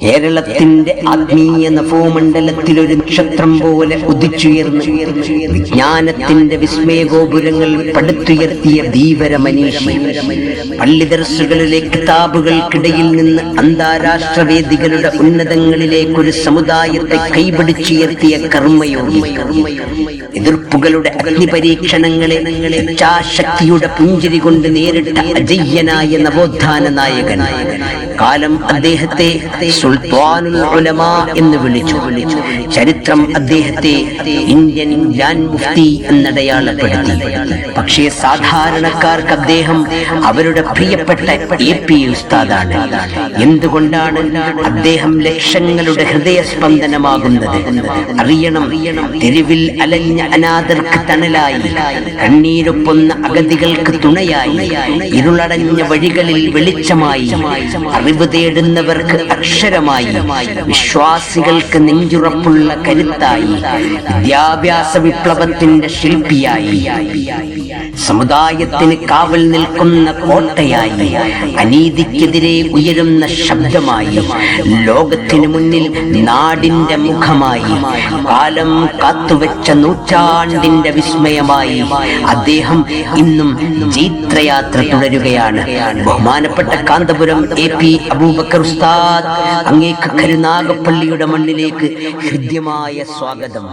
കേരളത്തിന്റെ ആത്മീയ നഭോമണ്ഡലത്തിൽ ഒരു നക്ഷത്രം പോലെ ഉദിച്ചുയർന്നു വിജ്ഞാനത്തിന്റെ വിസ്മയഗോപുരങ്ങൾ പടുത്തുയർത്തിയ ധീവര മനീഷി. പള്ളി ദർസുകളിലെ കിതാബുകൾക്കിടയിൽ നിന്ന് അന്താരാഷ്ട്ര വേദികളുടെ ഉന്നതങ്ങളിലേക്കൊരു സമുദായത്തെ കൈപിടിച്ചുയർത്തിയ കർമ്മയോഗി. എതിർപ്പുകളുടെ അഗ്നിപരീക്ഷണങ്ങളെ ഇച്ഛാശക്തിയുടെ പുഞ്ചിരി കൊണ്ട് നേരിട്ട അജയ്യനായ നവോത്ഥാന നായകൻ. കാലം അദ്ദേഹത്തെ സുൽത്താനുൽ ഉലമാ എന്ന് വിളിച്ചു. ചരിത്രം അദ്ദേഹത്തെ ഇന്ത്യൻ ഗ്രാൻഡ് മുഫ്തി എന്നടയാളപ്പെടുത്തി. പക്ഷേ സാധാരണക്കാർക്ക് അദ്ദേഹം അവരുടെ പ്രിയപ്പെട്ട AP ഉസ്താദാണ്. എന്തുകൊണ്ടാണ് അദ്ദേഹം ലക്ഷങ്ങളുടെ ഹൃദയസ്പന്ദനമാകുന്നത്? അറിയണം. തെരുവിൽ അലഞ്ഞ അനാഥർക്ക് തണലായി, കണ്ണീരൊപ്പൊന്ന അഗതികൾക്ക് തുണയായി, ഇരുളടഞ്ഞ വഴികളിൽ വെളിച്ചമായി, അറിവ് തേടുന്നവർക്ക് അക്ഷരമായി, വിശ്വാസികൾക്ക് നെഞ്ചുറപ്പുള്ള കരുത്തായി, വിദ്യാഭ്യാസ വിപ്ലവത്തിന്റെ ശില്പിയായി, സമുദായത്തിന് കാവൽ നിൽക്കുന്ന കോട്ടയായി, അനീതിക്കെതിരെ ഉയരുന്ന ശബ്ദമായി, ലോകത്തിനു മുന്നിൽ നാടിന്റെ മുഖമായി, കാലം കാത്തുവെച്ച നൂറ്റാണ്ടിന്റെ വിസ്മയമായി അദ്ദേഹം ഇന്നും ജൈത്രയാത്ര തുടരുകയാണ്. ബഹുമാനപ്പെട്ട കാന്തപുരം AP അബൂബക്കർ ഉസ്താദ്, അങ്ങേക്ക് കരുനാഗപ്പള്ളിയുടെ മണ്ണിലേക്ക് ഹൃദ്യമായ സ്വാഗതം.